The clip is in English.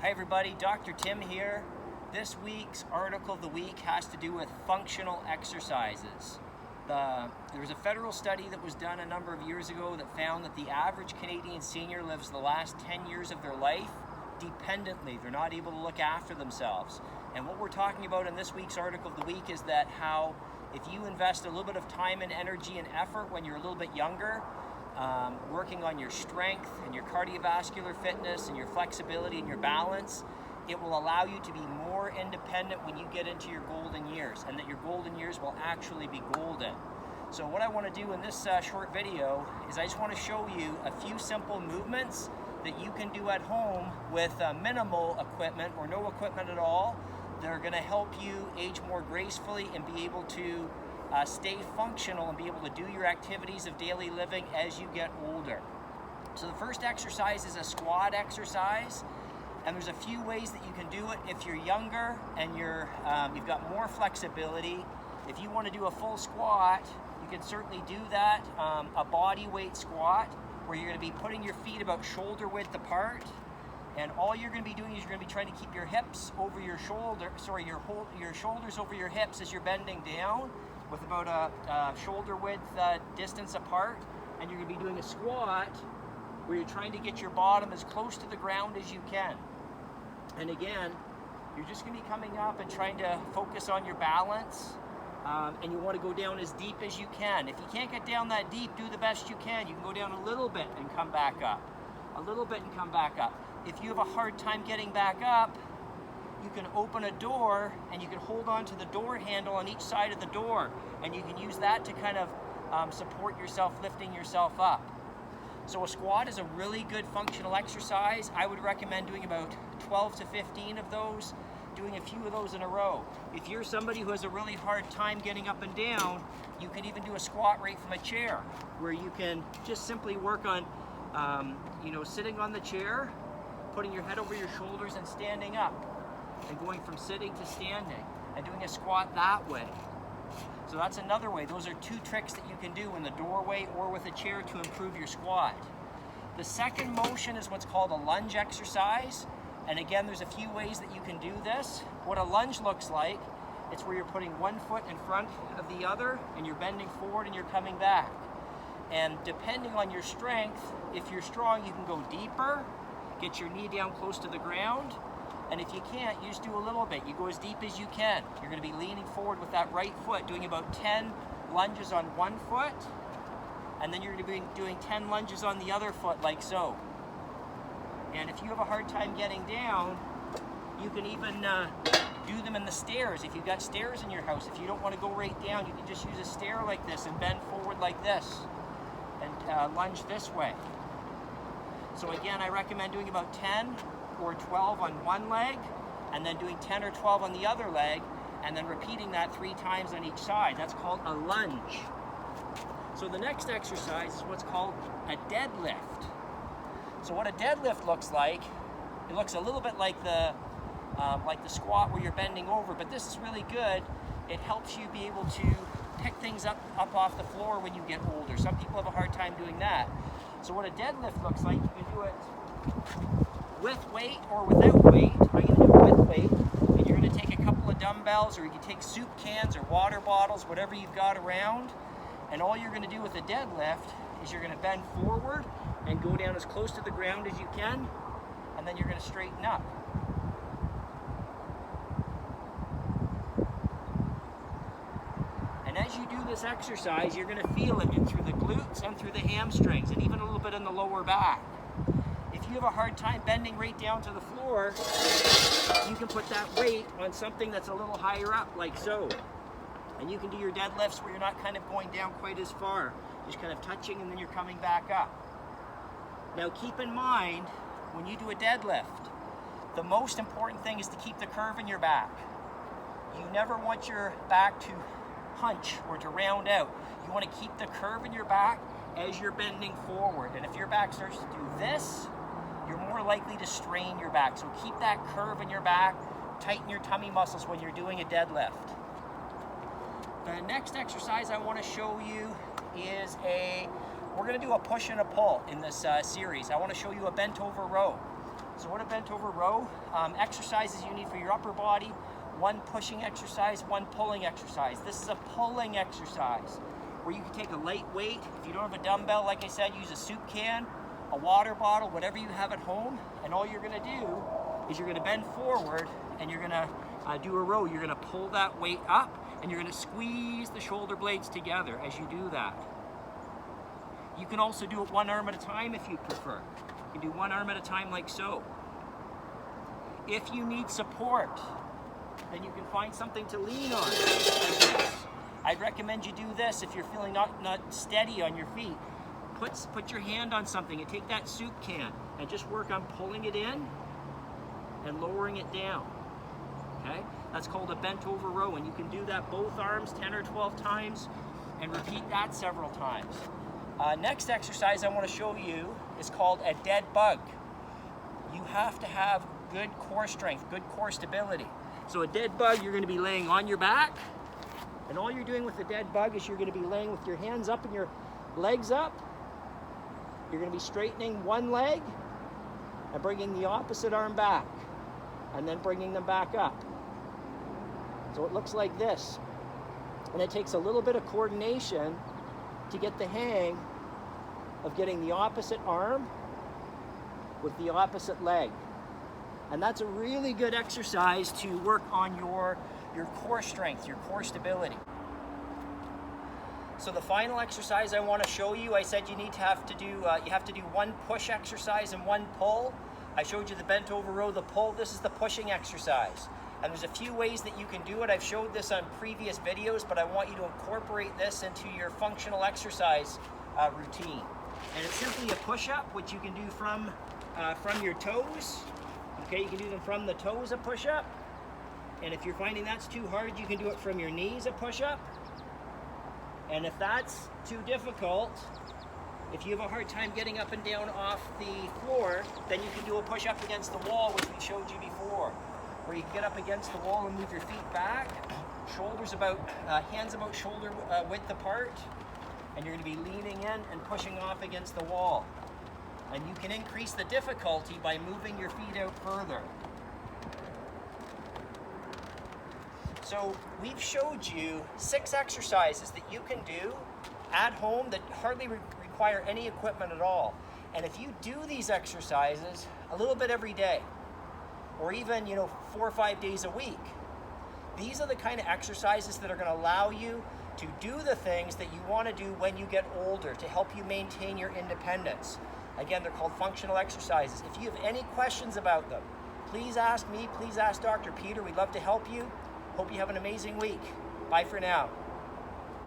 Hi everybody, Dr. Tim here. This week's article of the week has to do with functional exercises. There was a federal study that was done a number of years ago that found that the average Canadian senior lives the last 10 years of their life dependently. They're not able to look after themselves. And what we're talking about in this week's article of the week is that how if you invest a little bit of time and energy and effort when you're a little bit younger, working on your strength and your cardiovascular fitness and your flexibility and your balance, it will allow you to be more independent when you get into your golden years, and that your golden years will actually be golden. So what I want to do in this short video is I just want to show you a few simple movements that you can do at home with minimal equipment or no equipment at all that are going to help you age more gracefully and be able to stay functional and be able to do your activities of daily living as you get older. So the first exercise is a squat exercise, and there's a few ways that you can do it. If you're younger and you've got more flexibility, if you want to do a full squat, you can certainly do that. A body weight squat where you're going to be putting your feet about shoulder width apart, and all you're going to be doing is you're going to be trying to keep your hips over your shoulder, your shoulders over your hips as you're bending down, with about a shoulder width distance apart, and you're going to be doing a squat where you're trying to get your bottom as close to the ground as you can. And again, you're just going to be coming up and trying to focus on your balance, and you want to go down as deep as you can. If you can't get down that deep, do the best you can. You can go down a little bit and come back up. A little bit and come back up. If you have a hard time getting back up, you can open a door and you can hold on to the door handle on each side of the door, and you can use that to kind of support yourself, lifting yourself up. So a squat is a really good functional exercise. I would recommend doing about 12 to 15 of those, doing a few of those in a row. If you're somebody who has a really hard time getting up and down, you can even do a squat right from a chair, where you can just simply work on sitting on the chair, putting your head over your shoulders and standing up, and going from sitting to standing, and doing a squat that way. So that's another way. Those are two tricks that you can do in the doorway or with a chair to improve your squat. The second motion is what's called a lunge exercise. And again, there's a few ways that you can do this. What a lunge looks like, it's where you're putting one foot in front of the other, and you're bending forward and you're coming back. And depending on your strength, if you're strong, you can go deeper, get your knee down close to the ground. And if you can't, you just do a little bit. You go as deep as you can. You're going to be leaning forward with that right foot, doing about 10 lunges on one foot, and then you're going to be doing 10 lunges on the other foot, like so. And if you have a hard time getting down, you can even do them in the stairs. If you've got stairs in your house, if you don't want to go right down, you can just use a stair like this and bend forward like this, and lunge this way. So again, I recommend doing about 10 or 12 on one leg, and then doing 10 or 12 on the other leg, and then repeating that 3 times on each side. That's called a lunge. So the next exercise is what's called a deadlift. So what a deadlift looks like, it looks a little bit like the squat where you're bending over, but this is really good. It helps you be able to pick things up off the floor when you get older. Some people have a hard time doing that. So what a deadlift looks like, you can do it with weight or without weight. I'm going to do it with weight, and you're going to take a couple of dumbbells, or you can take soup cans or water bottles, whatever you've got around, and all you're going to do with a deadlift is you're going to bend forward and go down as close to the ground as you can, and then you're going to straighten up. And as you do this exercise, you're going to feel it in through the glutes and through the hamstrings, and even a little bit in the lower back. If you have a hard time bending right down to the floor, you can put that weight on something that's a little higher up, like so. And you can do your deadlifts where you're not kind of going down quite as far, just kind of touching, and then you're coming back up. Now keep in mind, when you do a deadlift, the most important thing is to keep the curve in your back. You never want your back to hunch or to round out. You want to keep the curve in your back as you're bending forward. And if your back starts to do this, you're more likely to strain your back. So keep that curve in your back, tighten your tummy muscles when you're doing a deadlift. The next exercise I want to show you is we're going to do a push and a pull in this series. I want to show you a bent over row. So what a bent over row, exercises you need for your upper body, one pushing exercise, one pulling exercise. This is a pulling exercise where you can take a light weight. If you don't have a dumbbell, like I said, use a soup can, a water bottle, whatever you have at home, and all you're gonna do is you're gonna bend forward and you're gonna do a row. You're gonna pull that weight up and you're gonna squeeze the shoulder blades together as you do that. You can also do it one arm at a time if you prefer. You can do one arm at a time like so. If you need support, then you can find something to lean on, like this. I'd recommend you do this if you're feeling not steady on your feet. Put your hand on something and take that soup can and just work on pulling it in and lowering it down, okay? That's called a bent over row, and you can do that both arms 10 or 12 times and repeat that several times. Next exercise I want to show you is called a dead bug. You have to have good core strength, good core stability. So a dead bug, you're going to be laying on your back, and all you're doing with the dead bug is you're going to be laying with your hands up and your legs up. You're going to be straightening one leg and bringing the opposite arm back, and then bringing them back up. So it looks like this, and it takes a little bit of coordination to get the hang of getting the opposite arm with the opposite leg. And that's a really good exercise to work on your core strength, your core stability. So the final exercise I want to show you, I said you have to do one push exercise and one pull. I showed you the bent over row, the pull. This is the pushing exercise. And there's a few ways that you can do it. I've showed this on previous videos, but I want you to incorporate this into your functional exercise routine. And it's simply a push-up, which you can do from your toes. Okay, you can do them from the toes, a push-up. And if you're finding that's too hard, you can do it from your knees, a push-up. And if that's too difficult, if you have a hard time getting up and down off the floor, then you can do a push-up against the wall, which we showed you before, where you can get up against the wall and move your feet back, hands about shoulder width apart, and you're going to be leaning in and pushing off against the wall. And you can increase the difficulty by moving your feet out further. So we've showed you 6 exercises that you can do at home that hardly require any equipment at all. And if you do these exercises a little bit every day, or even 4 or 5 days a week, these are the kind of exercises that are going to allow you to do the things that you want to do when you get older to help you maintain your independence. Again, they're called functional exercises. If you have any questions about them, please ask me, please ask Dr. Peter. We'd love to help you. Hope you have an amazing week. Bye for now.